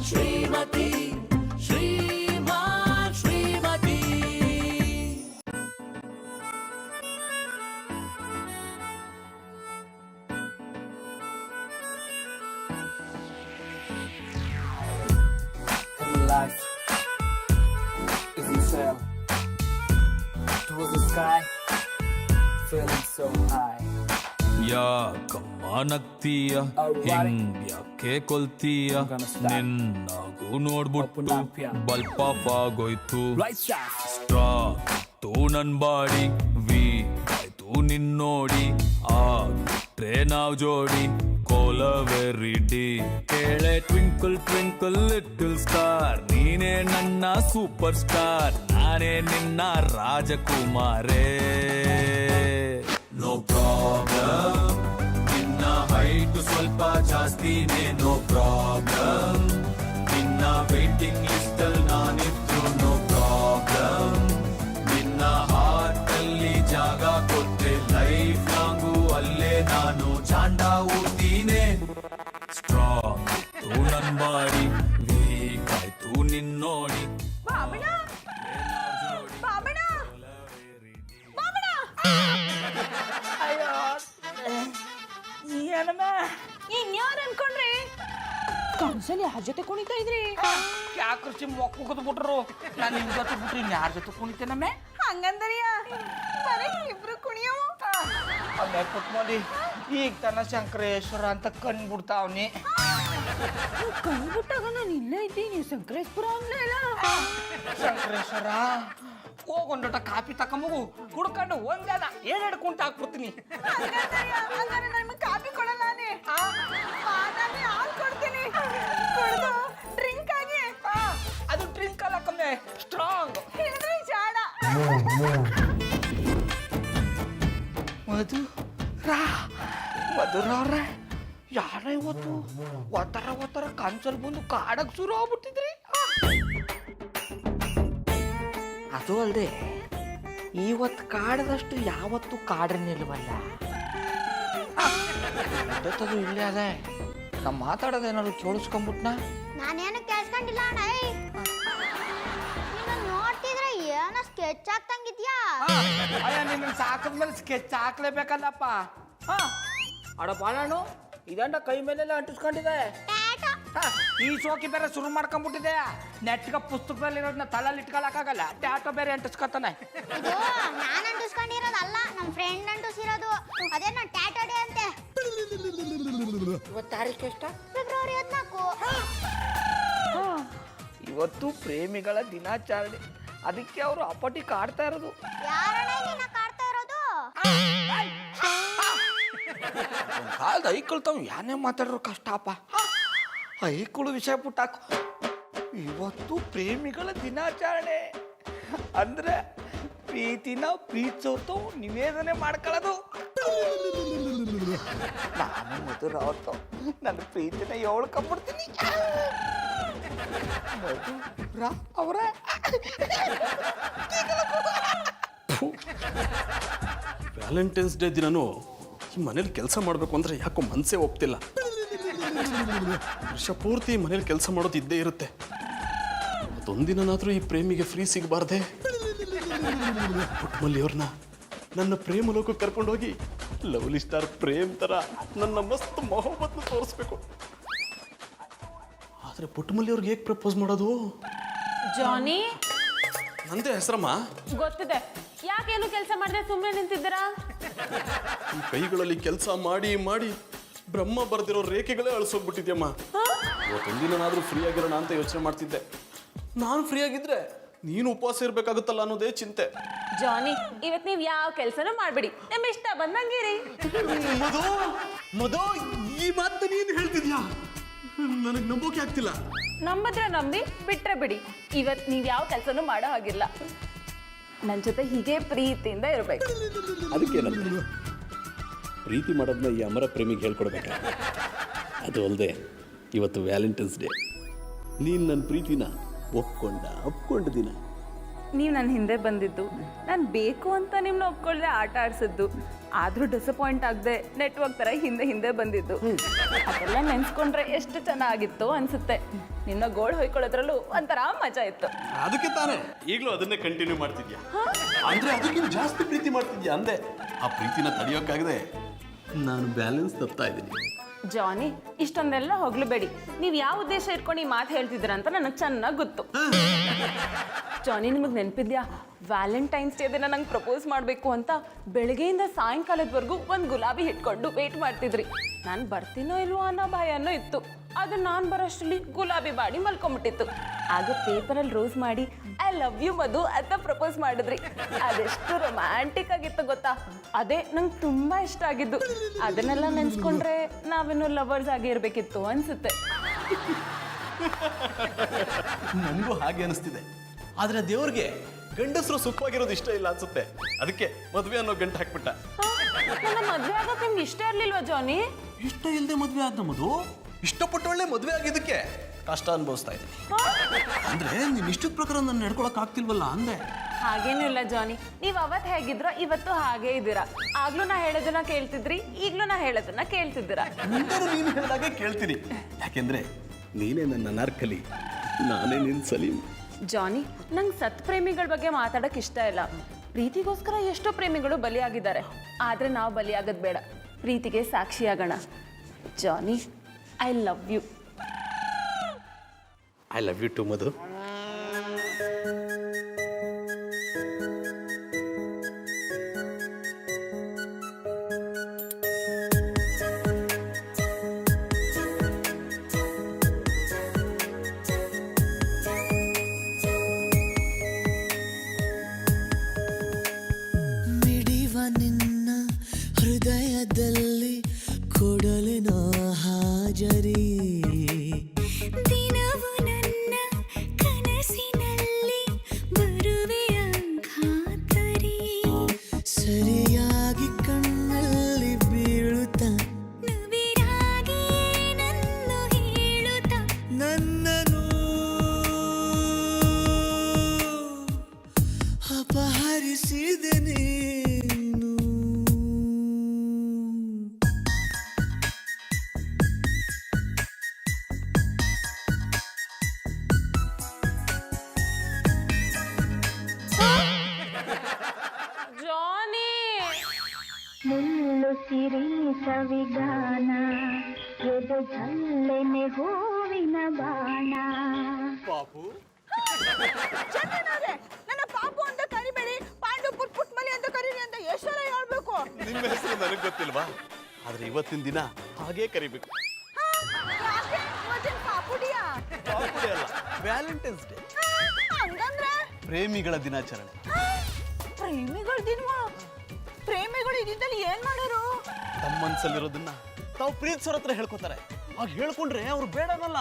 Shrimati Shriman Shrimati. Life isn't fair. Towards the sky, feeling so high. ಯಾಕಮ್ಮ ನಗ್ತೀಯ ಹಿಂಗ್ಯಾಕೆ ಕೊಲ್ತೀಯ ನಿನ್ನಾಗೂ ನೋಡ್ಬಿಟ್ಟು ಬಲ್ಪ ಆಗೋಯ್ತು strong ನನ್ ಬಾಡಿ ವೀಕ್ ಆಯ್ತು ನಿನ್ನೋಡಿ ಆಗ್ಬಿಟ್ರೆ ನಾವ್ ಜೋಡಿ ಕೋಲವೆರಿಡಿ ಕೇಳೆ ಟ್ವಿಂಕಲ್ ಟ್ವಿಂಕಲ್ ಲಿಟಲ್ ಸ್ಟಾರ್ ನೀನೇ ನನ್ನ ಸೂಪರ್ ಸ್ಟಾರ್ ನಾನೇ ನಿನ್ನ ರಾಜಕುಮಾರೇ. ನೋ ಪ್ರಾಬ್ಲಮ್ ನಿನ್ನ ಹೈಟ್ ಸ್ವಲ್ಪ ಜಾಸ್ತಿನೇ ನೋ ಪ್ರಾಬ್ಲಮ್ ನಿನ್ನ ವೇಟಿಂಗ್ ಲಿಸ್ಟ್ ಅಲ್ಲಿ ನಾನಿದ್ರು ನೋ ಪ್ರಾಬ್ಲಮ್ ನಿನ್ನ ಹಾರ್ಟ್ ಅಲ್ಲಿ ಜಾಗ ಕೊಟ್ಟೆ ಲೈಫ್ ಲಾಂಗು ಅಲ್ಲೇ ನಾನು ಚಾಂಡ ಊರ್ತೀನಿ. ಸ್ಟ್ರಾಂಗ್ ನನ್ ಬಾಡಿ ವೀಕ್ ಆಯ್ತು ನಿನ್ನೋಡಿ ಇನ್ಯಾರು ಅನ್ಕೊಂಡ್ರಿ ಕನ್ಸಲ್ಲಿ ಯಾರ ಜೊತೆ ಕುಣಿತಾ ಇದ್ರಿ? ಯಾಕೃಷಿ ಮೊಕ್ಕ ಬಿಟ್ರು ನಾನು ನಿಮ್ ಜೊತೆ ಬಿಟ್ರಿ ಯಾರ ಜೊತೆ ಕುಣಿತೇನಮ್ಮೆ? ಹಂಗಂದರಿಯ ಬರೀ ಇಬ್ರು ಕುಣಿಯವು ಅಲ್ಲೇ ಕುತ್ಮೋದಿ ಈಗ ತನ ಶಂಕರೇಶ್ವರ ಅಂತ ಕಂಡ್ಬಿಡ್ತಾವ್ನಿ. ಕಂಡ್ಬಿಟ್ಟಾಗ ನಾನು ಇಲ್ಲೇ ಇದ್ದೀನಿ ಶಂಕರೇಶ್ವರ ಅನ್ಲೇ ಇಲ್ಲ. ಶಂಕರೇಶ್ವರ ಹೋಗೊಂಡೋಟ ಕಾಪಿ ತಕೊಂಬಗು ಕುಡ್ಕೊಂಡು ಒಂದೇನ 2 ಕುಂಟ ಹಾಕ್ಬಿಡ್ತೀನಿ. ಹಂಗಾರೆ ನಮಗೆ ಕಾಫಿ ಕೊಡಲ್ಲ ನಾನೇ ಹಾಲು ಕೊಡ್ತೀನಿ ಕುಡ್ದು ಡ್ರಿಂಕ್ ಆಗಿ. ಅದು ಡ್ರಿಂಕ್ ಅಲ್ಲ ಕಮ್ಮೆ ಸ್ಟ್ರಾಂಗ್ ಹೇಳಿದ್ರೆ ಜಾಡ. ಮಧುರವ್ರೆ ಯಾರ ಇವತ್ತು ಒತ್ತರ ಕಂಚಲ್ ಬಂದು ಕಾಡಕ್ ಶುರು ಆಗ್ಬಿಟ್ಟಿದ್ರಿ. ಅದು ಅಲ್ದೆ ಇವತ್ತು ಕಾಡದಷ್ಟು ಯಾವತ್ತು ಕಾಡ್ರನಿಲ್ವಲ್ಲ. ಇಲ್ಲೇ ಅದೇ ನಾ ಮಾತಾಡೋದೇನಾದ್ರು ಕೇಳಿಸ್ಕೊಂಡ್ಬಿಟ್ನಾ? ನಾನೇನು ಕೇಳಿಸ್ಕೊಂಡಿಲ್ಲ ಅಣ್ಣ. ನೀನು ನೋಡ್ತಿದ್ರೆ ಏನೋ ಸ್ಕೆಚ್ ಆಗ್ತಂಗಿದ್ಯಾ? ಅಯ್ಯ ನಿನ್ನ ಸಾಕದ್ಮೇಲೆ ಸ್ಕೆಚ್ ಹಾಕ್ಲೇಬೇಕಲ್ಲಪ್ಪ. ಅಡ ಬಾಳಣ್ಣು ಇದಂಡ ಕೈ ಮೇಲೆಲ್ಲ ಅಂಟಿಸ್ಕೊಂಡಿದೆ. ಈ ಶೋಕಿ ಬೇರೆ ಶುರು ಮಾಡ್ಕೊಂಡ್ಬಿಟ್ಟಿದೆ. ನೆಟ್ಗ ಪುಸ್ತಕದಲ್ಲಿರೋದನ್ನ ತಲೆಯಲ್ಲಿ ಇಟ್ಕೊಳಕ್ಕಾಗಲ್ಲ. ಟ್ಯಾಟೋ ಬೇರೆ ಅಂಟಿಸ್ಕೊತಾನೆ. ಇದು ನಾನು ಅಂಟಿಸ್ಕೊಂಡಿರೋದಲ್ಲ, ನಮ್ಮ ಫ್ರೆಂಡ್ ಅಂಟಿಸಿರೋದು. ಅದೇ ನಾನು ಟ್ಯಾಟೋ ಡೇ ಅಂತೆ. ಇವತ್ತು ತಾರೀಕು ಎಷ್ಟ? ಫೆಬ್ರವರಿ 14. ಇವತ್ತು ಪ್ರೇಮಿಗಳ ದಿನಾಚರಣೆ. ಅದಕ್ಕೆ ಅವರು ಅಪಟಿ ಕಾಡ್ತಾ ಇರೋದು. ಯಾರಣ್ಣ ನಿನ್ನ ಕಾಡ್ತಾ ಇರೋದು? ಕಾಲ್ದ ಐಕಳು ತಾವು ಯಾನೇ ಮಾತಾಡ್ರು ಕಷ್ಟಪ್ಪ. ಐಕಳು ವಿಷಯ ಪುಟ್ಟಾಕು. ಇವತ್ತು ಪ್ರೇಮಿಗಳ ದಿನಾಚರಣೆ ಅಂದ್ರೆ ಪ್ರೀತಿನ ಪ್ರೀತಿಸೋತು ನಿವೇದನೆ ಮಾಡ್ಕೊಳ್ಳೋದು. ನಾನು ಮಧುರ ಅವ್ರತು ನನ್ನ ಪ್ರೀತಿನ ಹೇಳ್ಕೊಂಡ್ಬಿಡ್ತೀನಿ. ಮಧುರ ಅವರ ವ್ಯಾಲೆಂಟೈನ್ಸ್ ಡೇ ದಿನನೂ ಈ ಮನೇಲಿ ಕೆಲಸ ಮಾಡಬೇಕು ಅಂದರೆ ಯಾಕೋ ಮನಸ್ಸೇ ಒಪ್ತಿಲ್ಲ. ವರ್ಷ ಪೂರ್ತಿ ಮನೇಲಿ ಕೆಲಸ ಮಾಡೋದು ಇದ್ದೇ ಇರುತ್ತೆ. ಅದೊಂದಿನಾದ್ರೂ ಈ ಪ್ರೇಮಿಗೆ ಫ್ರೀ ಸಿಗಬಾರ್ದೆ. ಪುಟ್ಮಲ್ಲಿಯವ್ರನ್ನ ನನ್ನ ಪ್ರೇಮ ಲೋಕಕ್ಕೆ ಕರ್ಕೊಂಡೋಗಿ ಲವ್ಲಿ ಸ್ಟಾರ್ ಪ್ರೇಮ್ ಥರ ನನ್ನ ಮಸ್ತ್ ಮೊಹಬ್ಬತ್ನ ತೋರಿಸ್ಬೇಕು. ಆದರೆ ಪುಟ್ಮಲ್ಲಿಯವ್ರಿಗೆ ಹೇಗೆ ಪ್ರಪೋಸ್ ಮಾಡೋದು? ಜಾನಿ ನಂದೇ ಹೆಸರಮ್ಮ. ಗೊತ್ತಿದೆ. ಯಾಕೇನು ಕೆಲಸ ಮಾಡದೆ ಸುಮ್ಮನೆ ನಿಂತಿದ್ದೀರಾ? ಈ ಕೈಗಳಲ್ಲಿ ಕೆಲಸ ಮಾಡಿ ಮಾಡಿ ಬ್ರಹ್ಮ ಬರ್ದಿರೋ ರೇಖೆಗಳೇ ಅಳಿಸೋಗ್ಬಿಟ್ಟಿದ್ಯಮ್ಮ. ಇವತ್ತೊಂದಿನಾದ್ರೂ ಫ್ರೀ ಆಗಿರೋಣ ಅಂತ ಯೋಚನೆ ಮಾಡ್ತಿದ್ದೆ. ನಾನು ಫ್ರೀ ಆಗಿದ್ರೆ ನೀನು ಉಪವಾಸ ಇರ್ಬೇಕಾಗುತ್ತಲ್ಲ ಅನ್ನೋದೇ ಚಿಂತೆ. ಜಾನಿ ಇವತ್ತು ನೀವು ಯಾವ ಕೆಲಸನೂ ಮಾಡ್ಬಿಡಿ, ನಮ್ಮ ಇಷ್ಟ ಬಂದಂಗಿರಿ. ಮಧು ಮಧು ಈ ಮಾತು ನೀನು ಹೇಳ್ತಿದ್ಯಾ? ನನಗೆ ನಂಬೋಕೆ ಆಗ್ತಿಲ್ಲ. ನಂಬಿದ್ರೆ ನಂಬಿ, ಬಿಟ್ರೆ ಬಿಡಿ. ಇವತ್ತು ನೀವು ಯಾವ ಕೆಲಸನೂ ಮಾಡೋ ಹಾಗಿಲ್ಲ. ನನ್ನ ಜೊತೆ ಹೀಗೆ ಪ್ರೀತಿಯಿಂದ ಇರಬೇಕು. ಅದಕ್ಕೇನಲ್ಲ, ಪ್ರೀತಿ ಮಾಡೋದನ್ನ ಈ ಅಮರ ಪ್ರೇಮಿಗೆ ಹೇಳ್ಕೊಡ್ಬೇಕ. ಅದು ಅಲ್ಲದೆ ಇವತ್ತು ವ್ಯಾಲೆಂಟೈನ್ಸ್ ಡೇ. ನೀನು ನನ್ನ ಪ್ರೀತಿನ ಒಪ್ಕೊಂಡ ದಿನ. ನೀವು ನನ್ನ ಹಿಂದೆ ಬಂದಿದ್ದು, ನಾನು ಬೇಕು ಅಂತ ನಿಮ್ಮನ್ನ ಒಪ್ಕೊಳ್ಳದೆ ಆಟ ಆಡ್ಸಿದ್ದು, ಆದರೂ ಡಿಸಪಾಯಿಂಟ್ ಆಗದೆ ನೆಟ್ವರ್ಕ್ ಥರ ಹಿಂದೆ ಹಿಂದೆ ಬಂದಿದ್ದು, ಅದೆಲ್ಲ ನೆನ್ಸ್ಕೊಂಡ್ರೆ ಎಷ್ಟು ಚೆನ್ನಾಗಿತ್ತು ಅನ್ಸುತ್ತೆ. ನಿನ್ನ ಗೋಳು ಹೊಯ್ಕೊಳ್ಳೋದ್ರಲ್ಲೂ ಒಂಥರ ಮಜಾ ಇತ್ತು. ಅದಕ್ಕೆ ತಾನೇ ಈಗಲೂ ಅದನ್ನೇ ಕಂಟಿನ್ಯೂ ಮಾಡ್ತಿದ್ಯಾ? ಅಂದ್ರೆ ಅದಕ್ಕಿಂತ ಜಾಸ್ತಿ ಪ್ರೀತಿ ಮಾಡ್ತಿದ್ಯಾ ಅಂದೆ. ಆ ಪ್ರೀತಿನ ತಡೆಯೋಕ್ಕಾಗದೆ ನಾನು ಬ್ಯಾಲೆನ್ಸ್ ತಪ್ತಾ ಇದ್ದೀನಿ. ಜಾನಿ, ಇಷ್ಟೊಂದೆಲ್ಲ ಹೊಗಳಬೇಡಿ. ನೀವು ಯಾವ ಉದ್ದೇಶ ಇಟ್ಕೊಂಡು ಈ ಮಾತು ಹೇಳ್ತಿದ್ದೀರ ಅಂತ ನನಗೆ ಚೆನ್ನಾಗಿ ಗೊತ್ತು. ಜಾನಿ, ನಿಮಗೆ ನೆನಪಿದ್ಯಾ, ವ್ಯಾಲೆಂಟೈನ್ಸ್ ಡೇ ದಿನ ನಂಗೆ ಪ್ರಪೋಸ್ ಮಾಡಬೇಕು ಅಂತ ಬೆಳಗ್ಗೆಯಿಂದ ಸಾಯಂಕಾಲದವರೆಗೂ ಒಂದು ಗುಲಾಬಿ ಇಟ್ಕೊಂಡು ವೇಟ್ ಮಾಡ್ತಿದ್ರಿ. ನಾನು ಬರ್ತೀನೋ ಇಲ್ವೋ ಅನ್ನೋ ಭಯನೂ ಇತ್ತು. ಅದು ನಾನು ಬರೋಷ್ಟರಲ್ಲಿ ಗುಲಾಬಿ ಬಾಡಿ ಮಲ್ಕೊಂಬಿಟ್ಟಿತ್ತು. ಆಗ ಪೇಪರಲ್ಲಿ ರೋಸ್ ಮಾಡಿ ಐ ಲವ್ ಯು ಮಧು ಅಂತ ಪ್ರಪೋಸ್ ಮಾಡಿದ್ರಿ. ಅದೆಷ್ಟು ರೊಮ್ಯಾಂಟಿಕ್ ಆಗಿತ್ತು ಗೊತ್ತಾ? ಅದೇ ನಂಗೆ ತುಂಬ ಇಷ್ಟ ಆಗಿದ್ದು. ಅದನ್ನೆಲ್ಲ ನೆನ್ಸ್ಕೊಂಡ್ರೆ ನಾವೇನು ಲವರ್ಸ್ ಆಗಿ ಇರಬೇಕಿತ್ತು ಅನ್ಸುತ್ತೆ. ನನಗೂ ಹಾಗೆ ಅನಿಸ್ತಿದೆ. ಆದ್ರೆ ದೇವ್ರಿಗೆ ಗಂಡಸರು ಸುಖವಾಗಿರೋದು ಇಷ್ಟ ಇಲ್ಲ ಅನ್ಸುತ್ತೆ. ಅದಕ್ಕೆ ಮದುವೆ ಅನ್ನೋ ಗಂಟು ಹಾಕ್ಬಿಟ್ಟ. ನನ್ನ ಮದುವೆ ಆಗೋಕೆ ನಿಮ್ಗೆ ಇಷ್ಟ ಇರ್ಲಿಲ್ವಾ ಜಾನಿ? ಇಷ್ಟ ಇಲ್ಲದೆ ಮದುವೆ ಆದ ನಮ್ಮದು. ಇಷ್ಟಪಟ್ಟೊಳ್ಳೆ ಮದುವೆ ಆಗಿದ್ದಕ್ಕೆ ಕಷ್ಟ ಅನುಭವಿಸ್ತಾ ಇದ್ದೀನಿ. ಅಂದ್ರೆ ನೀನ್ ಇಷ್ಟದ ಪ್ರಕಾರ ನನ್ನ ನಡ್ಕೊಳಕ್ ಆಗ್ತಿಲ್ವಲ್ಲ ಅಂದೆ. ಹಾಗೇನೂ ಇಲ್ಲ ಜಾನಿ, ನೀವು ಅವತ್ತು ಹೇಗಿದ್ರೋ ಇವತ್ತು ಹಾಗೇ ಇದ್ದೀರಾ. ಆಗ್ಲೂ ನಾ ಹೇಳೋದನ್ನ ಕೇಳ್ತಿದ್ರಿ, ಈಗಲೂ ನಾ ಹೇಳೋದನ್ನ ಕೇಳ್ತಿದ್ದೀರಾ. ಮುಂದೆ ನೀನು ಹೇಳಿದಾಗೆ ಕೇಳ್ತೀನಿ. ಯಾಕೆಂದ್ರೆ ನೀನೇ ನನ್ನ ಅನಾರ್ಕಲಿ, ನಾನೇ ನಿನ್ ಸಲೀಂ. ಜಾನಿ, ನಂಗೆ ಸತ್ ಪ್ರೇಮಿಗಳ ಬಗ್ಗೆ ಮಾತಾಡೋಕೆ ಇಷ್ಟ ಇಲ್ಲ. ಪ್ರೀತಿಗೋಸ್ಕರ ಎಷ್ಟೋ ಪ್ರೇಮಿಗಳು ಬಲಿಯಾಗಿದ್ದಾರೆ. ಆದರೆ ನಾವು ಬಲಿಯಾಗೋದು ಬೇಡ, ಪ್ರೀತಿಗೆ ಸಾಕ್ಷಿಯಾಗೋಣ. Johnny, I love you. I love you too Madhu. ಮಿಡಿವ ನಿನ್ನ ಹೃದಯದಲ್ಲಿ ಕೊಡಲಿನ ಹಾಜರಿ, ದಿನವು ನನ್ನ ಕನಸಿನಲ್ಲಿ ಬರುವೆಯ ಖಾತರಿ, ಸರಿಯಾಗಿ ಕಣ್ಣಲ್ಲಿ ಬೀಳುತ್ತ ನವಿರಾಗಿ ನನ್ನು ಹೇಳುತ್ತ ನನ್ನನು ಅಪಹರಿಸಿದೆ ನೀನು. ಜಾನಿ, ಮುಳ್ಳು ಸಿರಿ ಸವಿಗಾನ, ಎದು ಜಲ್ಲೆನೆ ಹೂವಿನ ಬಾಣ. ನನ್ನ ಪಾಪು ಅಂತ ಕರಿಬೇಡಿ, ಪಾಂಡು ಪುಟ್ ಪುಟ್ಮಲಿ ಅಂತ ಕರೀರಿ ಅಂತ ಎಷ್ಟರ ಹೇಳ್ಬೇಕು? ನಿಮ್ಮ ಹೆಸರು ನನಗೆ ಗೊತ್ತಿಲ್ವಾ? ಆದ್ರೆ ಇವತ್ತಿನ ದಿನ ಹಾಗೇ ಕರಿಬೇಕು. ಯಾಕೆ ಇವತ್ತಿನ ಪಾಪುಡಿಯಾ? ಪಾಪುಡಿ ಅಲ್ಲ, ವ್ಯಾಲೆಂಟೈನ್ಸ್ ಡೇ, ಹಂಗಂದ್ರೆ ಪ್ರೇಮಿಗಳ ದಿನಾಚರಣೆ. ಪ್ರೇಮಿಗಳ ದಿನವಾ? ಪ್ರೇಮಿಗಳು ಈ ದಿನದಲ್ಲಿ ಏನ್ ಮಾಡೋರು? ತಮ್ಮ ಮನ್ಸಲ್ಲಿರೋದನ್ನ ತಾವು ಪ್ರೀತಿಸೋರ ಹತ್ರ ಹೇಳ್ಕೊತಾರೆ. ಆಗ ಹೇಳ್ಕೊಂಡ್ರೆ ಅವ್ರು ಬೇಡ ಅನ್ನಲ್ಲ.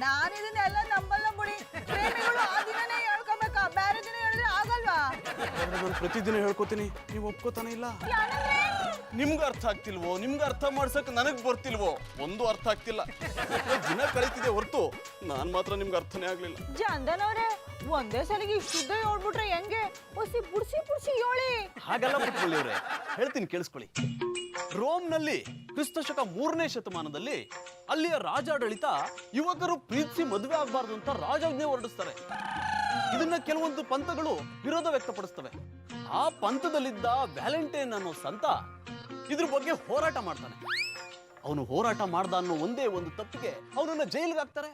ನಾನು ಇದನ್ನೆಲ್ಲ ನಂಬಲ್ಲ ಬಿಡಿ. ಪ್ರೇಮಿಗಳು ಆ ದಿನನೇ ಹೇಳ್ಕೊಬೇಕಾ? ಬೇರೆ ದಿನ ಹೇಳಿದ್ರೆ ಆಗಲ್ವಾ? ನಾನು ಪ್ರತಿದಿನ ಹೇಳ್ಕೊತೀನಿ, ನೀವು ಒಪ್ಕೋತಾನೆ ಇಲ್ಲ. ನಿಮ್ಗೆ ಅರ್ಥ ಆಗ್ತಿಲ್ವೋ? ನಿಮ್ಗೆ ಅರ್ಥ ಮಾಡ್ಸಕ್ ನನಗ್ ಬರ್ತಿಲ್ವೋ? ಒಂದು ಅರ್ಥ ಆಗ್ತಿಲ್ಲ. ದಿನ ಕಳೀತಿದೆ ಹೊರತು ನಾನ್ ಮಾತ್ರ ನಿಮ್ಗೆ ಅರ್ಥನೇ ಆಗ್ಲಿಲ್ಲ. ಜಂದನವ್ರೆ, ಒಂದೇ ಸಲಿಗೆ ಇಷ್ಟುದ್ದ ಹೇಳ್ಬಿಟ್ರೆ ಹೆಂಗೆ? ಒಸಿ ಬುಡ್ಸಿ ಬುಡ್ಸಿ ಹೇಳಿ. ಹಾಗೆಲ್ಲ ಬಿಟ್ಕೊಳ್ಳಿವ್ರೆ, ಹೇಳ್ತೀನಿ ಕೇಳಿಸ್ಕೊಳ್ಳಿ. ರೋಮ್ನಲ್ಲಿ ಕ್ರಿಸ್ತಶಕ 3ನೇ ಶತಮಾನದಲ್ಲಿ ಅಲ್ಲಿಯ ರಾಜಾಡಳಿತ ಯುವಕರು ಪ್ರೀತಿಸಿ ಮದುವೆ ಆಗಬಾರ್ದು ಅಂತ ರಾಜಾಜ್ಞೆ ಹೊರಡಿಸ್ತಾರೆ. ಇದನ್ನ ಕೆಲವೊಂದು ಪಂಥಗಳು ವಿರೋಧ ವ್ಯಕ್ತಪಡಿಸ್ತವೆ. ಆ ಪಂಥದಲ್ಲಿದ್ದ ವ್ಯಾಲೆಂಟೈನ್ ಅನ್ನೋ ಸಂತ ಇದ್ರ ಬಗ್ಗೆ ಹೋರಾಟ ಮಾಡ್ತಾನೆ. ಅವನು ಹೋರಾಟ ಮಾಡ್ದ ಅನ್ನೋ ಒಂದೇ ಒಂದು ತಪ್ಪಿಗೆ ಅವನನ್ನ ಜೈಲಿಗೆ ಹಾಕ್ತಾರೆ.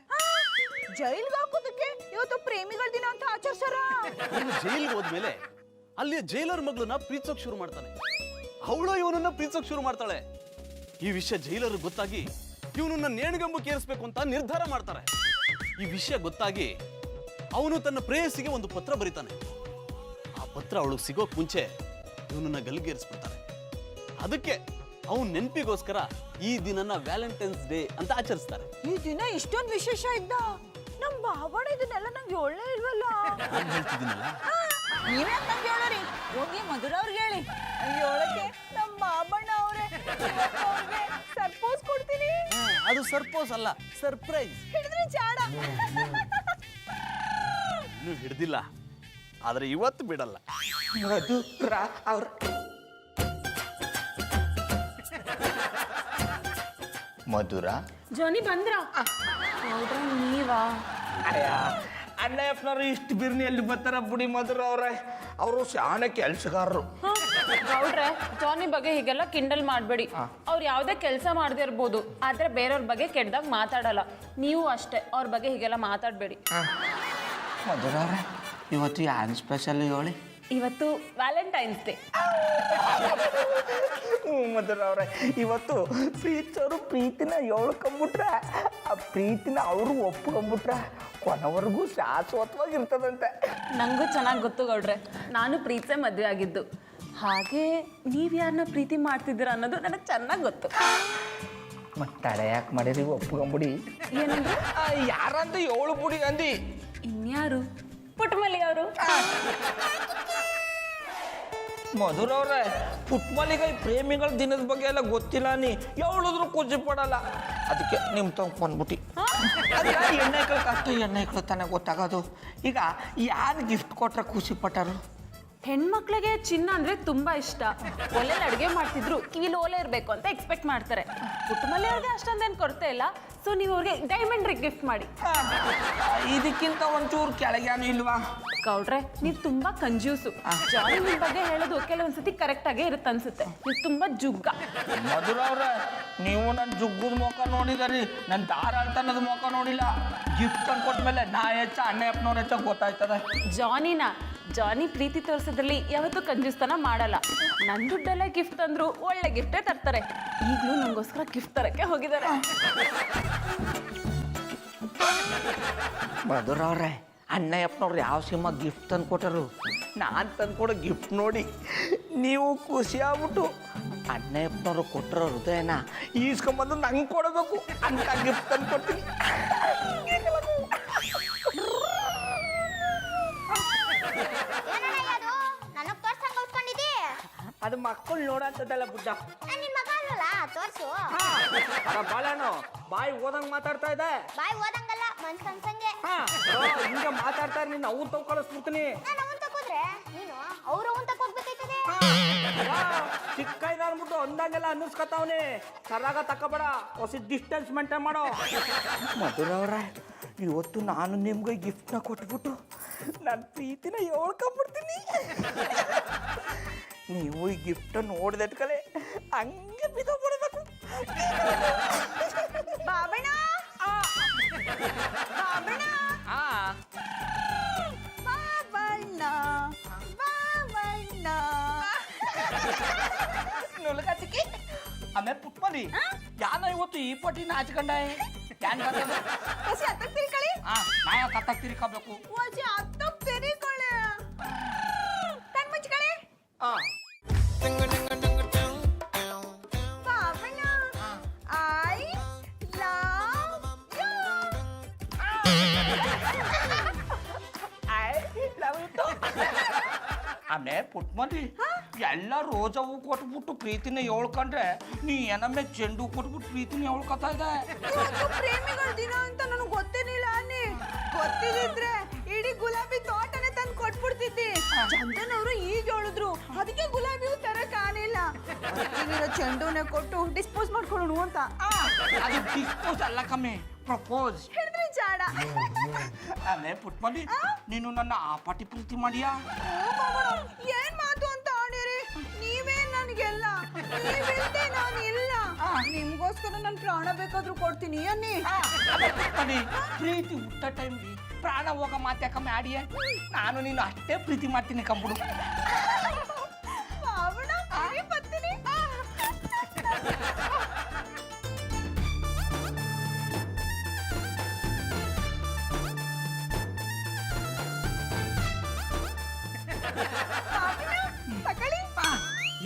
ಜೈಲ್ಗೆ ಹಾಕೋದಕ್ಕೆ ಇವತ್ತು ಪ್ರೇಮಿಗಳ ದಿನ ಅಂತ ಆಚರಿಸಾರ. ಅವನು ಜೈಲಿಗೆ ಹೋದ್ಮೇಲೆ ಅಲ್ಲಿಯ ಜೈಲರ್ ಮಗಳನ್ನ ಪ್ರೀತಿಸೋಕ್ ಶುರು ಮಾಡ್ತಾನೆ. ಅವಳು ಇವನನ್ನ ಪ್ರೀತಿಸೋಕ್ ಶುರು ಮಾಡ್ತಾಳೆ. ಈ ವಿಷಯ ಜೈಲರ್ ಗೊತ್ತಾಗಿ ಇವನನ್ನ ನೇಣಿಗಂಬಕ್ಕೆ ಏರಿಸಬೇಕು ಅಂತ ನಿರ್ಧಾರ ಮಾಡ್ತಾರೆ. ಈ ವಿಷಯ ಗೊತ್ತಾಗಿ ಅವನು ತನ್ನ ಪ್ರೇಯಸಿಗೆ ಒಂದು ಪತ್ರ ಬರೀತಾನೆ. ಆ ಪತ್ರ ಅವಳಿಗೆ ಸಿಗೋಕ್ ಮುಂಚೆ ಇವನನ್ನ ಗಲ್ಲಿಗೇರಿಸ್ಬಿಡ್ತಾರೆ. ಅದಕ್ಕೆ ಅವನ ನೆನಪಿಗೋಸ್ಕರ ಈ ದಿನನ ವ್ಯಾಲೆಂಟೈನ್ಸ್ ಡೇ ಅಂತ ಆಚರಿಸ್ತಾರೆ. ಈ ದಿನ ಇಷ್ಟೊಂದು ವಿಶೇಷ ಇದ್ದ? ನಮ್ ಬಾಬಣ್ಣ ಇದನ್ನೆಲ್ಲ ನಂಗೆ ಒಳ್ಳೆ ಇಲ್ವಲ್ಲ. ನಾನು ಹೇಳ್ತಿದ್ದೀನಲ್ಲ, ನೀವೇ ನಂಗೆ ಹೇಳೋರಿ. ಹೋಗಿ ಮಧುರ ಅವ್ರಿಗೆ ಹೇಳಿ. ಹೇಳಕ್ಕೆ ನಮ್ಮ ಬಾಬಣ್ಣ ಅವರೇ ಅವ್ರಿಗೆ ಸರ್ಪೋಸ್ ಕೊಡ್ತೀನಿ. ಅದು ಸರ್ಪೋಸ್ ಅಲ್ಲ, ಸರ್ಪ್ರೈಸ್. ಹಿಡಿದ್ರೆ ಚಾಡ. ಇನ್ನೂ ಹಿಡ್ದಿಲ್ಲ, ಆದರೆ ಇವತ್ತು ಬಿಡಲ್ಲ. ಮಧುರ ಅವ್ರ ಮಧುರ ಜಾನಿ ಬಂದ್ರ ಹೌದ್ರಾ ನೀವಾ? ಅಯ್ಯ ಅಣ್ಣಯ್ಯಪ್ಪನವ್ರು ಇಷ್ಟು ಬಿರ್ನಿ ಎಲ್ಲಿ ಬರ್ತಾರ ಬುಡಿ ಮಧುರ ಅವ್ರೆ, ಅವರು ಶಾಣೆ ಕೆಲ್ಸಗಾರರು. ಗೌಡ್ರೆ ಜಾನಿ ಬಗ್ಗೆ ಹೀಗೆಲ್ಲ ಕಿಂಡಲ್ ಮಾಡಬೇಡಿ. ಅವ್ರು ಯಾವುದೇ ಕೆಲಸ ಮಾಡದೇ ಇರ್ಬೋದು, ಆದ್ರೆ ಬೇರೆಯವ್ರ ಬಗ್ಗೆ ಕೆಟ್ಟದಾಗ ಮಾತಾಡಲ್ಲ. ನೀವು ಅಷ್ಟೇ ಅವ್ರ ಬಗ್ಗೆ ಹೀಗೆಲ್ಲ ಮಾತಾಡಬೇಡಿ. ಮಧುರ ಅವ್ರೆ, ಇವತ್ತು ಏನು ಸ್ಪೆಷಲ್ ಹೇಳಿ? ಇವತ್ತು ವ್ಯಾಲೆಂಟೈನ್ಸ್ ಡೇ. ಮಧುರ ಅವ್ರೆ, ಇವತ್ತು ಪ್ರೀತಿಯವರು ಪ್ರೀತಿನ ಹೇಳ್ಕೊಂಬಿಟ್ರೆ, ಆ ಪ್ರೀತಿನ ಅವರು ಒಪ್ಕೊಂಬಿಟ್ರೆ ಕೊನೆವರೆಗೂ ಶಾಶ್ವತವಾಗಿರ್ತದಂತೆ. ನಂಗೂ ಚೆನ್ನಾಗಿ ಗೊತ್ತು ಗೌಡ್ರೆ, ನಾನು ಪ್ರೀತಿಸೇ ಮದುವೆ ಆಗಿದ್ದು. ಹಾಗೆ ನೀವು ಯಾರನ್ನ ಪ್ರೀತಿ ಮಾಡ್ತಿದ್ದೀರ ಅನ್ನೋದು ನನಗೆ ಚೆನ್ನಾಗಿ ಗೊತ್ತು. ಮತ್ತೆ ಯಾಕೆ ಮಾಡಿರಿ ಒಪ್ಕೊಂಬಿಡಿ? ಏನಂದ್ರೆ ಯಾರಂತ ಏಳು ಬುಡಿ ಅಂದಿ? ಇನ್ಯಾರು? ಪುಟ್ಟಮಲ್ಲಿ ಅವರು. ಮಧುರ ಅವ್ರೆ, ಪುಟ್ಮಲಿಗೆ ಪ್ರೇಮಿಗಳ ದಿನದ ಬಗ್ಗೆ ಎಲ್ಲ ಗೊತ್ತಿಲ್ಲ, ನೀ ಹೇಳಿದ್ರು ಖುಷಿ ಪಡಲ್ಲ. ಅದಕ್ಕೆ ನಿಮ್ಮ ತಗೊಂಡು ಬಂದ್ಬಿಟ್ಟು ಅದಕ್ಕೆ ಎಣ್ಣೆಗಳು ಕಷ್ಟ, ಎಣ್ಣೆಗಳು ತಾನೇ ಗೊತ್ತಾಗೋದು. ಈಗ ಯಾರು ಗಿಫ್ಟ್ ಕೊಟ್ರೆ ಖುಷಿ ಪಟ್ಟರು? ಹೆಣ್ಮಕ್ಳಿಗೆ ಚಿನ್ನ ಅಂದ್ರೆ ತುಂಬಾ ಇಷ್ಟ. ಒಲೆಯಲ್ಲಿ ಅಡುಗೆ ಮಾಡ್ತಿದ್ರು ಕಿವಿಲಿ ಓಲೆ ಇರಬೇಕು ಅಂತ ಎಕ್ಸ್ಪೆಕ್ಟ್ ಮಾಡ್ತಾರೆ. ಪುಟ್ಟಮಲ್ಲಿ ಅವ್ರಿಗೆ ಅಷ್ಟೊಂದೇನು ಕೊರತೆ ಇಲ್ಲ. ಸೊ ನೀವು ಅವ್ರಿಗೆ ಡೈಮಂಡ್ ರಿಂಗ್ ಗಿಫ್ಟ್ ಮಾಡಿ. ಇದಕ್ಕಿಂತ ಒಂಚೂರು ಕೆಳಗೇನು ಇಲ್ವಾ? ಗೌಡ್ರೆ ನೀವು ತುಂಬಾ ಕಂಜ್ಯೂಸು. ಜಾನಿ ನಿಮ್ಮ ಬಗ್ಗೆ ಹೇಳೋದು ಕೆಲವೊಂದ್ಸತಿ ಕರೆಕ್ಟ್ ಆಗೇ ಇರುತ್ತೆ ಅನ್ಸುತ್ತೆ. ನೀವು ತುಂಬಾ ಜುಗ್ಗ. ಮಧುರ ಅವ್ರೆ, ನೀವು ನನ್ನ ಜುಗ್ಗದ ಮುಖ ನೋಡಿದರಿ, ನನ್ನ ಧಾರಾಳ್ತನದ ಮುಖ ನೋಡಿಲ್ಲ. ಗಿಫ್ಟ್ ತಂದು ಕೊಟ್ಮೇಲೆ ನಾ ಹೆಚ್ಚ ಅಣ್ಣಯ್ಯಪ್ಪನವ್ರ ಹೆಚ್ಚ ಗೊತ್ತಾಯ್ತದೆ. ಜಾನಿ ಪ್ರೀತಿ ತೋರಿಸೋದ್ರಲ್ಲಿ ಯಾವತ್ತೂ ಕಂಜೂಸ್ತನ ಮಾಡಲ್ಲ. ನನ್ನ ದುಡ್ಡಲ್ಲೇ ಗಿಫ್ಟ್ ತಂದ್ರು ಒಳ್ಳೆ ಗಿಫ್ಟೇ ತರ್ತಾರೆ. ಈಗಲೂ ನಂಗೋಸ್ಕರ ಗಿಫ್ಟ್ ತರಕ್ಕೆ ಹೋಗಿದ್ದಾರೆ. ಮಧುರ ಅವ್ರೆ, ಅಣ್ಣಯ್ಯಪ್ಪನವ್ರು ಯಾವ ಸಿನಿಮಾ ಗಿಫ್ಟ್ ತಂದು ಕೊಟ್ಟರು? ನಾನು ತಂದು ಕೊಡೋ ಗಿಫ್ಟ್ ನೋಡಿ ನೀವು ಖುಷಿ ಆಗ್ಬಿಟ್ಟು ಅಣ್ಣಯ್ಯಪ್ಪನವ್ರು ಕೊಟ್ಟಿರೋ ಹೃದಯನ ಈಸ್ಕೊಂಬಂದು ನಂಗೆ ಕೊಡಬೇಕು ಅಂತ ಗಿಫ್ಟ್ ತಂದು ಕೊಡ್ತೀನಿ. ನನಗ್ ತೋರ್ಸಂಗ್ ಕಲ್ತ್ಕೊಂಡಿದ್ದಿ? ಅದು ಮಕ್ಕಳು ನೋಡಂತದಲ್ಲ ಬುಡ್ಡ. ನಿನ್ ಮಗ ಅಲ್ವಲ್ಲ, ತೋರ್ಸು. ಬಾಳನು ಬಾಯಿ ಓದಂಗ್ ಮಾತಾಡ್ತಾ ಇದೆ. ಬಾಯ್ ಓದಂಗಲ್ಲ, ಮನ್ಸ್ ಅನ್ಸಂಗೆ. ಹಿಂಗೆ ಮಾತಾಡ್ತಾ ನೀನು ಅವ್ನು ತಗೋ ಕಳಿಸ್ಬಿಡ್ತೀನಿ. ನಾನು ಅವನ್ ತಕೋದ್ರೆ ನೀನು ಅವ್ರು ಅವನ್ ತಕೋಗ್ಬೇಕಾಯ್ತದೆ. ಚಿಕ್ಕ ಅನ್ಬಿಟ್ಟು ಅಂದಂಗೆಲ್ಲ ಅನ್ನಿಸ್ಕೊತಾವನಿ. ಸರಾಗ ತಕೋಬೇಡ, ಹೊಸ ಡಿಸ್ಟೆನ್ಸ್ ಮೇಂಟೈನ್ ಮಾಡೋ. ಮಧುರ ಅವ್ರೆ, ಇವತ್ತು ನಾನು ನಿಮ್ಗೆ ಗಿಫ್ಟ್ನ ಕೊಟ್ಬಿಟ್ಟು ನನ್ನ ಪ್ರೀತಿನ ಹೇಳ್ಕೊಂಡ್ಬಿಡ್ತೀನಿ. ನೀವು ಈ ಗಿಫ್ಟ್ ನೋಡಿದಟ್ಕಲೆ ಹಂಗೆ ಬಿದ್ದೋಗ್ಬಿಡ್ಬೇಕು. ಬಾಬಣ್ಣ ಬಾಬಣ್ಣ ಬಾಬಣ್ಣ ಬಾಬಣ್ಣ ನುಲಗತ್ತಿಕ್ಕಿ ಆಮೇಲೆ ಪುಟ್ಮಲಿ ಯಾನ ಇವತ್ತು ಈ ಪಟ್ಟಿ ನಾಚ್ಕೊಂಡ ಯಾನ್ ಕಸಿ ಹತ್ತಕ್ ತಿರ್ಕೊಳ್ಳಿ. ನಾ ಕತ್ತಕ್ ತಿರ್ಕೋಬೇಕು. ಓಜಿ ಹತ್ತಕ್ ತಿರ್ಕೊಳ್ಳಿ. ಕಣ್ ಮುಚ್ಕೊಳ್ಳಿ. Babanna I love you. ಆಮೇಲೆ ಪುಟ್ಮಲಿ ಎಲ್ಲ ರೋಜಾ ಹೂ ಕೊಟ್ಬಿಟ್ಟು ಪ್ರೀತಿನ ಹೇಳ್ಕೊಂಡ್ರೆ ನೀ ಏನಮ್ಮೆ ಚೆಂಡು ಕೊಟ್ಬಿಟ್ಟು ಪ್ರೀತಿನ ಹೇಳ್ಕೊತಾ ಇದೆ. ಪ್ರೇಮಿಗಳ ದಿನ ಅಂತ ನನಗೆ ಗೊತ್ತೇನಿಲ್ಲ ಅನ್ನಿ. ಗೊತ್ತಿದ್ರೆ ಇಡೀ ಗುಲಾಬಿ ತೋಟನೇ ತಂದು ಕೊಟ್ಬಿಡ್ತಿದ್ದಿ. ಚಂದನ್ ಅವರು ಈಗ ಹೇಳಿದ್ರು, ಅದಕ್ಕೆ ಗುಲಾಬಿ ಹೂ ತರಕ್ ಆನಿಲ್ಲ. ಚೆಂಡುನೇ ಕೊಟ್ಟು ಡಿಸ್ಪೋಸ್ ಮಾಡ್ಕೊಳ್ಳೋಣ ಅಂತ. ಅದು ಡಿಸ್ಪೋಸ್ ಅಲ್ಲ ಕಮ್ಮಿ, ಪ್ರಪೋಸ್. ಹೇಳಿದ್ರೆ ಜಾಡ. ಆಮೇಲೆ ಪುಟ್ಮಲಿ ನೀನು ನನ್ನ ಆ ಪಾಟಿ ಪ್ರೀತಿ ಮಾಡಿಯಾ? ಏನ್ ಮಾತು ಅಂತ ಆಡಿರಿ ನೀವೇ ನನಗೆಲ್ಲ. ನೀವಿಲ್ದೆ ನಾನು ಇಲ್ಲ. ನಿಮ್ಗೋಸ್ಕರ ನನ್ನ ಪ್ರಾಣ ಬೇಕಾದ್ರೂ ಕೊಡ್ತೀನಿ ಅನ್ನಿ. ಪ್ರೀತಿ ಹುಟ್ಟ ಟೈಮ್ಲಿ ಪ್ರಾಣ ಹೋಗ ಮಾತೆ ಕಮ್ಮಿ ಆಡಿಯ. ನಾನು ನೀನು ಅಷ್ಟೇ ಪ್ರೀತಿ ಮಾಡ್ತೀನಿ ಕಂಬಿಡು. ಬರ್ತೀನಿ.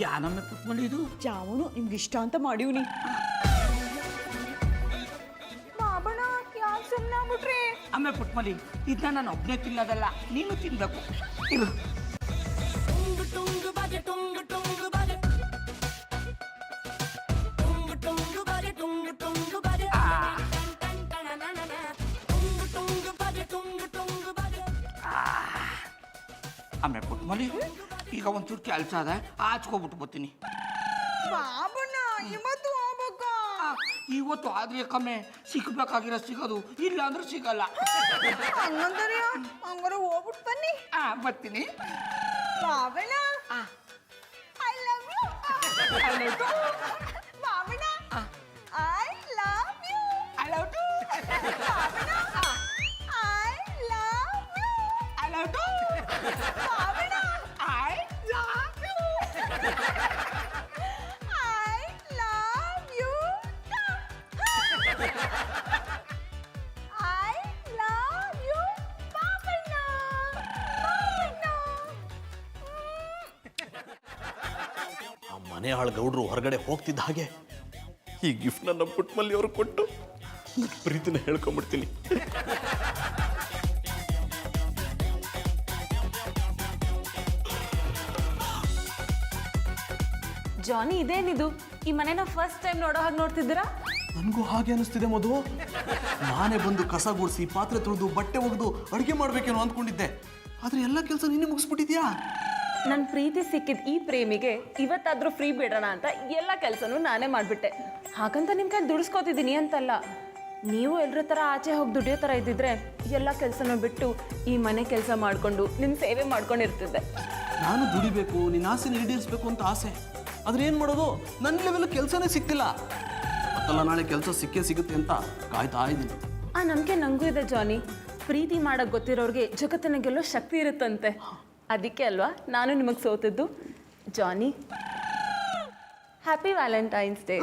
ಯಾನಮ್ಮೆ ಪುಟ್ಮಲಿ ಇದು ಜಾವನು ನಿಮ್ಗೆ ಇಷ್ಟ ಅಂತ ಮಾಡೀವ್ನಿ. ಬಾಬಣ್ಣ ಯಾಕೆ ಸುಮ್ಮನೆ ಆಗ್ಬಿಟ್ರಿ? ಆಮೇಲೆ ಪುಟ್ಮಲಿ ಇದನ್ನ ನಾನು ಒಬ್ಬನೇ ತಿನ್ನೋದಲ್ಲ, ನೀನು ತಿನ್ಬೇಕು. ಇದು ಆಮೇಲೆ ಪುಟ್ಮಲಿ ಈಗ ಒಂಚೂರು ಕೆಲಸ ಅದ ಆಚ್ಕೊಬಿಟ್ಟು ಬರ್ತೀನಿ. ಬಾಬಣ್ಣ ಇವತ್ತು ಹೋಗ್ಬೇಕಾ? ಇವತ್ತು ಆದ್ರೆ ಕಮ್ಮಿ ಸಿಗ್ಬೇಕಾಗಿರೋ ಸಿಗೋದು, ಇಲ್ಲ ಅಂದ್ರೆ ಸಿಗಲ್ಲ. ಹಂಗಂದ್ರೆ ಹಂಗಾರೆ ಹೋಗ್ಬಿಟ್ಟು ಬನ್ನಿ. ಬರ್ತೀನಿ. Babanna I love you. Babanna I love you. I love you. Babanna I love you. I love you. Babanna I love you. I love you. I love you Babanna. ಆ ಮನೆ ಆಳ್ ಗೌಡ್ರು ಹೊರಗಡೆ ಹೋಗ್ತಿದ್ದ ಹಾಗೆ ಈ ಗಿಫ್ಟ್ನ ನಮ್ಮ ಪುಟ್ಮಲ್ಲಿ ಅವ್ರು ಕೊಟ್ಟು ನನ್ನ ಪ್ರೀತಿನ ಹೇಳ್ಕೊಂಬಿಡ್ತೀನಿ. ಜಾನಿ ಇದೇನಿದು? ಈ ಮನೆನ ಫಸ್ಟ್ ಟೈಮ್ ನೋಡೋ ಹಾಗೆ ನೋಡ್ತಿದ್ದೀರಾ? ನನಗೂ ಹಾಗೆ ಅನಿಸ್ತಿದೆ ಮಧು. ನಾನೇ ಬಂದು ಕಸ ಗುಡಿಸಿ ಪಾತ್ರೆ ತೊಳೆದು ಬಟ್ಟೆ ಒಗೆದು ಅಡುಗೆ ಮಾಡ್ಬೇಕೇನೋ ಅಂದ್ಕೊಂಡಿದ್ದೆ, ಆದ್ರೆ ಎಲ್ಲ ಕೆಲಸ ನೀನೇ ಮುಗಿಸ್ಬಿಟ್ಟಿದ್ಯಾ. ನನ್ನ ಪ್ರೀತಿ ಸಿಕ್ಕಿದ ಈ ಪ್ರೇಮಿಗೆ ಇವತ್ತಾದ್ರೂ ಫ್ರೀ ಬಿಡೋಣ ಅಂತ ಎಲ್ಲ ಕೆಲಸನೂ ನಾನೇ ಮಾಡಿಬಿಟ್ಟೆ. ಹಾಗಂತ ನಿಮ್ಮ ಕೈ ದುಡಿಸ್ಕೋತಿದ್ದೀನಿ ಅಂತಲ್ಲ. ನೀವು ಎಲ್ಲರ ಥರ ಆಚೆ ಹೋಗಿ ದುಡಿಯೋ ಥರ ಇದ್ದಿದ್ರೆ ಎಲ್ಲ ಕೆಲಸನೂ ಬಿಟ್ಟು ಈ ಮನೆ ಕೆಲಸ ಮಾಡಿಕೊಂಡು ನಿಮ್ಮ ಸೇವೆ ಮಾಡ್ಕೊಂಡಿರ್ತಿದ್ದೆ. ನಾನು ದುಡಿಬೇಕು, ನಿನ್ನ ಆಸೆನ ಈಡೇರಿಸ್ಬೇಕು ಅಂತ ಆಸೆ, ಆದ್ರೆ ಏನು ಮಾಡೋದು, ನನ್ನ ಲೆವೆಲ್ ಕೆಲಸನೇ ಸಿಕ್ತಿಲ್ಲ. ಮತ್ತಲ್ಲ ನಾಳೆ ಕೆಲಸ ಸಿಕ್ಕೇ ಸಿಗುತ್ತೆ ಅಂತ ಕಾಯ್ತಾ ಇದ್ದೀನಿ. ಆ ನಂಬಿಕೆ ನನಗೂ ಇದೆ ಜಾನಿ. ಪ್ರೀತಿ ಮಾಡೋಕ್ಕೆ ಗೊತ್ತಿರೋರಿಗೆ ಜಗತ್ತಿನ ಗೆಲ್ಲೋ ಶಕ್ತಿ ಇರುತ್ತಂತೆ. ಅದಕ್ಕೆ ಅಲ್ವಾ ನಾನು ನಿಮಗೆ ಸೋತಿದ್ದು. ಜಾನಿ, ಹ್ಯಾಪಿ ವ್ಯಾಲೆಂಟೈನ್ಸ್ ಡೇ.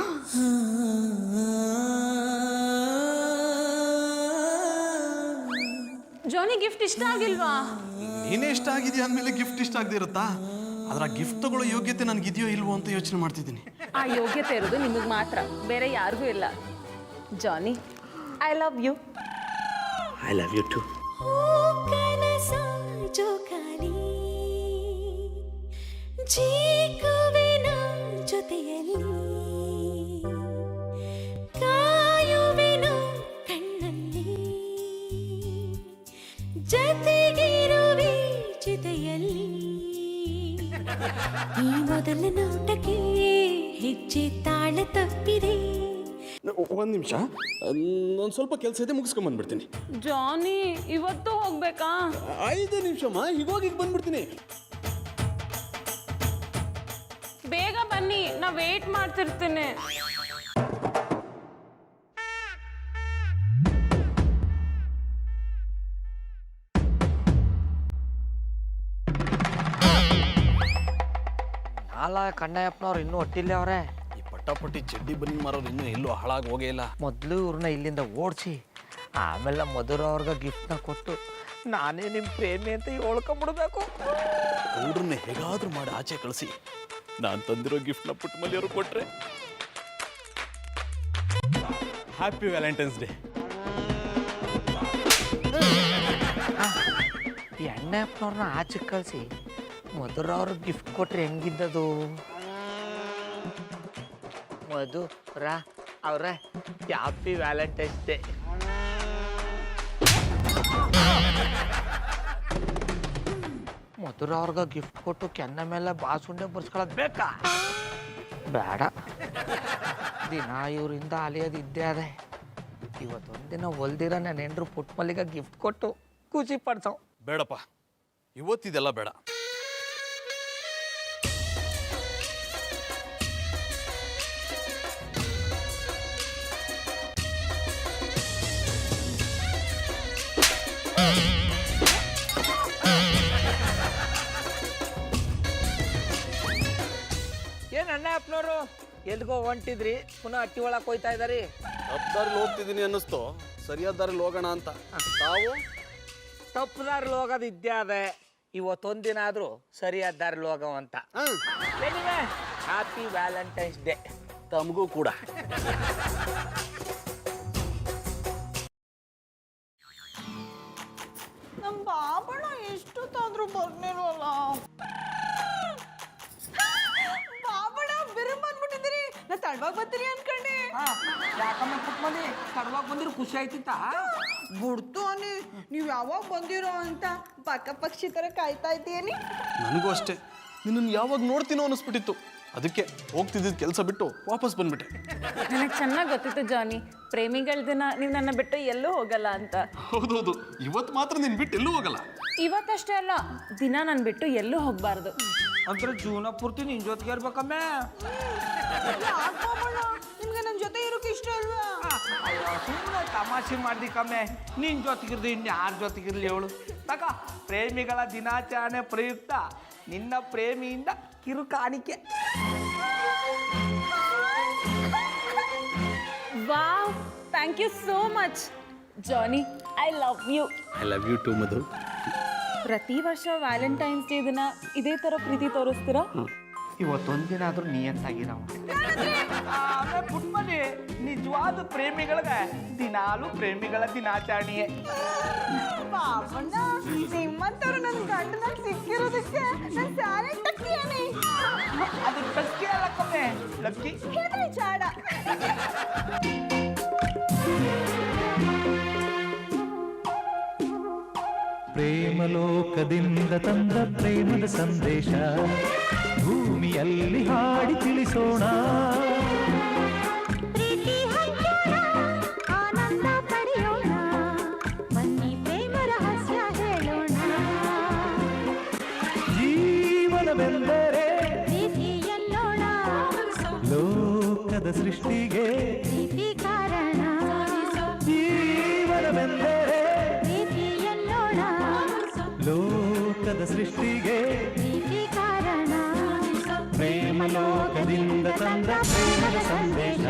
ಜಾನಿ, ಗಿಫ್ಟ್ ಇಷ್ಟ ಆಗಿಲ್ವಾ? ನೀನೇ ಇಷ್ಟ ಆಗಿದೆಯಾ ಅಂದಮೇಲೆ ಗಿಫ್ಟ್ ಇಷ್ಟ ಆಗದೆ ಇರುತ್ತಾ? ಆದ್ರೆ ಗಿಫ್ಟ್ ತಗೊಳ್ಳೋ ಯೋಗ್ಯತೆ ನನಗಿದೆಯೋ ಇಲ್ವೋ ಅಂತ ಯೋಚನೆ ಮಾಡ್ತಿದ್ದೀನಿ. ಆ ಯೋಗ್ಯತೆ ಇರೋದು ನಿಮಗೆ ಮಾತ್ರ, ಬೇರೆ ಯಾರಿಗೂ ಇಲ್ಲ. Johnny, I love you. I love you too. ಕನಸ ಜೋಕಾಲಿ ಜೀಕುವೆನ ಜೊತೆಯಲ್ಲಿ ಕಾಯುವೆನ ಕಣ್ಣಲ್ಲಿ ಜೊತೆಗಿರುವೆ ಜೊತೆಯಲ್ಲಿ ಈ ಮೊದಲ ನೋಟಕ್ಕೆ ಹೆಜ್ಜೆ ತಾಳ ತಪ್ಪಿದೆ. ಒಂದು ನಿಮಿಷ, ಒಂದು ಸ್ವಲ್ಪ ಕೆಲಸ ಇದೆ, ಮುಗಿಸ್ಕೊಂಬಂದ್ಬಿಡ್ತೀನಿ. ಜಾನಿ, ಇವತ್ತು ಹೋಗ್ಬೇಕಾ? 5 ನಿಮಿಷಮ್ಮ, ಈಗ ಬಂದ್ಬಿಡ್ತೀನಿ. ಬೇಗ ಬನ್ನಿ, ನಾ ವೇಟ್ ಮಾಡ್ತಿರ್ತೀನಿ. ನಾಲ ಕಣ್ಣಯ್ಯಪ್ಪನವ್ರು ಇನ್ನೂ ಒಟ್ಟಿಲ್ಲೇ ಅವ್ರೆ. ಈ ಪಟ್ಟಾಪಟ್ಟಿ ಚಡ್ಡಿ ಬನ್ನಿ ಮಾರೋರು ಇನ್ನೂ ಎಲ್ಲೂ ಹಾಳಾಗಿ ಹೋಗೇ ಇಲ್ಲ. ಮೊದಲು ಇವ್ರನ್ನ ಇಲ್ಲಿಂದ ಓಡಿಸಿ ಆಮೇಲೆ ಮಧುರ ಅವ್ರಿಗೆ ಗಿಫ್ಟ್ನ ಕೊಟ್ಟು ನಾನೇ ನಿಮ್ಮ ಪ್ರೇಮಿ ಅಂತ ಹೇಳ್ಕೊಂಬಿಡ್ಬೇಕು. ಗೌಡ್ರನ್ನ ಹೇಗಾದ್ರೂ ಮಾಡಿ ಆಚೆ ಕಳಿಸಿ ನಾನು ತಂದಿರೋ ಗಿಫ್ಟ್ನ ಪುಟ್ಟಮಲ್ಲಿ ಅವರು ಕೊಟ್ರೆ ಹ್ಯಾಪಿ ವ್ಯಾಲೆಂಟೈನ್ಸ್ ಡೇ. ಈ ಅಣ್ಣಪ್ಪನವ್ರನ್ನ ಆಚೆ ಕಳಿಸಿ ಮಧುರ ಅವ್ರಿಗೆ ಗಿಫ್ಟ್ ಕೊಟ್ರೆ ಹೆಂಗಿದ್ದದು? ಮಧುರ ಅವ್ರೆ ಹ್ಯಾಪಿ ವ್ಯಾಲೆಂಟೈನ್ಸ್ ಡೇ. ಮಧುರ ಅವ್ರಿಗೆ ಗಿಫ್ಟ್ ಕೊಟ್ಟು ಕೆನ್ನ ಮೇಲೆ ಬಾಸುಂಡೆ ಬರ್ಸ್ಕೊಳ್ಳೋದು ಬೇಕಾ? ಬೇಡ, ದಿನ ಇವರಿಂದ ಅಲಿಯೋದು ಇದ್ದೇ ಅದೇ. ಇವತ್ತೊಂದಿನ ಹೊಲ್ದಿರ ನನ್ನ ಹೆಂಡ್ರು ಪುಟ್ಮಲ್ಲಿಗೆ ಗಿಫ್ಟ್ ಕೊಟ್ಟು ಖುಷಿ ಪಡ್ಸೋ. ಬೇಡಪ್ಪ, ಇವತ್ತಿದೆಲ್ಲ ಬೇಡ. ಏನು ಅಣ್ಣಪ್ಪನವರು ಎಲ್ಗೋ ಹೊಂಟಿದ್ರಿ, ಪುನಃ ಅಟ್ಟಿ ಒಳಗೆ ಹೋಯ್ತಾ ಇದ್ದಾರಿ? ತಪ್ಪದಾರಿಲಿ ಹೋಗ್ತಿದ್ದೀನಿ ಅನ್ನಿಸ್ತು, ಸರಿಯಾದ ದಾರಿಲಿ ಹೋಗೋಣ ಅಂತ. ತಾವು ತಪ್ಪು ದಾರಿಲಿ ಹೋಗೋದು ಇದ್ದೇ ಅದೇ. ಇವತ್ತೊಂದಿನ ಆದರೂ ಸರಿಯಾದ ದಾರಿಲಿ ಹೋಗೋ ಅಂತ. ಹ್ಯಾಪಿ ವ್ಯಾಲೆಂಟೈನ್ಸ್ ಡೇ ತಮಗೂ ಕೂಡ. ನಮ್ಮ ಬಾಬಣ್ಣ ಎಷ್ಟೊತ್ತಾದ್ರೂ ಬರ್ನಿರೋಲ್ಲ. ಬಾಬಣ್ಣ ಬಿರು ಬಂದ್ಬಿಟ್ಟಿದ್ದೀರಿ. ನಾ ತಡವಾಗಿ ಬರ್ತೀರಿ ಅನ್ಕೊಂಡೆ. ಯಾಕಮ್ಮ ಪುಟ್ಮನಿ ತಡವಾಗಿ ಬಂದಿರೋ ಖುಷಿ ಆಯ್ತಿತ್ತ? ಬಿಡ್ತು ಅನ್ನಿ, ನೀವು ಯಾವಾಗ ಬಂದಿರೋ ಅಂತ ಪಕ್ಕ ಪಕ್ಷಿ ತರ ಕಾಯ್ತಾ ಇದ್ದೀನಿ. ನನಗೂ ಅಷ್ಟೇ, ನಿನ್ನನ್ನು ಯಾವಾಗ ನೋಡ್ತೀನೋ ಅನ್ನಿಸ್ಬಿಟ್ಟಿತ್ತು. ಅದಕ್ಕೆ ಹೋಗ್ತಿದ್ದಿದ್ದು ಕೆಲಸ ಬಿಟ್ಟು ವಾಪಸ್ ಬಂದ್ಬಿಟ್ಟೆ. ನನಗೆ ಚೆನ್ನಾಗಿ ಗೊತ್ತಿತ್ತು ಜಾನಿ, ಪ್ರೇಮಿಗಳ ದಿನ ನೀವು ನನ್ನ ಬಿಟ್ಟು ಎಲ್ಲೂ ಹೋಗಲ್ಲ ಅಂತ. ಹೌದೌದು, ಇವತ್ತು ಮಾತ್ರ ನೀನು ಬಿಟ್ಟು ಎಲ್ಲೂ ಹೋಗಲ್ಲ. ಇವತ್ತಷ್ಟೇ ಅಲ್ಲ, ದಿನ ನಾನು ಬಿಟ್ಟು ಎಲ್ಲೂ ಹೋಗಬಾರ್ದು. ಅಂದ್ರೆ ಜೀವನ ಪೂರ್ತಿ ನಿನ್ ಜೊತೆಗೆ ಇರ್ಬೇಕಮ್ಮೆ. ನಿಮ್ಗೆ ನನ್ನ ಜೊತೆ ಇರೋಕೆ ಇಷ್ಟ ಅಲ್ವಾ? ಸುಮ್ಮನೆ ತಮಾಷೆ ಮಾಡ್ದಿಕ್ಕಮ್ಮೆ, ನಿನ್ ಜೊತೆಗಿರ್ದು ಇನ್ಯಾರ ಜೊತೆಗಿರ್ಲಿ ಹೇಳು. ತಕ ಪ್ರೇಮಿಗಳ ದಿನಾಚರಣೆ ಪ್ರಯುಕ್ತ ನಿನ್ನ ಪ್ರೇಮಿಯಿಂದ ಕಿರು ಕಾಣಿಕೆ. Wow, thank you so much Johnny, I love you. I love you too Madhu. ಪ್ರತಿ ವರ್ಷ ವ್ಯಾಲೆಂಟೈನ್ಸ್ ಡೇ ದಿನ ಇದೇ ಥರ ಪ್ರೀತಿ ತೋರಿಸ್ತೀರಾ? ಇವತ್ತೊಂದಿನ ಆದ್ರೂ ನಿಯತ್ತಾಗಿರೋ ಪುಟ್ಮನಿ, ನಿಜವಾದ ಪ್ರೇಮಿಗಳಿಗೆ ದಿನಾಲು ಪ್ರೇಮಿಗಳ ದಿನಾಚರಣೆಯೇ. ಪಾಪಣ್ಣ, ನಿಮ್ಮಂತವ್ರು ನನ್ನ ಗಂಡನಾಗ ಸಿಕ್ಕಿರೋದಕ್ಕೆ ನನ್ನ ಸ್ಯಾಲೆಂಟ್ ಟಕ್ಕಿಯಾನೆ. ಅದು ಟಕ್ಕಿ ಅಲ್ಲ ಕಮ್ಮೆ, ಲಕ್ಕಿ. ಹೇಳ್ರಿ ಚಾಡ. ಪ್ರೇಮಲೋಕದಿಂದ ತಂದ ಪ್ರೇಮದ ಸಂದೇಶ ಭೂಮಿಯಲ್ಲಿ ಹಾಡಿ ತಿಳಿಸೋಣ. ಪ್ರೀತಿ ಹಂಚೋಣ, ಆನಂದ ಪಡೆಯೋಣ, ಬನ್ನಿ ಪ್ರೇಮ ರಹಸ್ಯ ಹೇಳೋಣ. ಜೀವನವೆಂದರೆ ಪ್ರೀತಿ ಎನ್ನೋಣ, ಲೋಕದ ಸೃಷ್ಟಿಗೆ ಪ್ರೀತಿ ಕಾರಣ. ಜೀವನವೆಂದರೆ ಪ್ರೀತಿ ಎನ್ನೋಣ, ಲೋಕದ ಸೃಷ್ಟಿಗೆ ಪ್ರೀತಿ ಕಾರಣ. ಪ್ರೇಮಲೋಕದಿಂದ ತಂದ ಪ್ರೇಮದ ಸಂದೇಶ.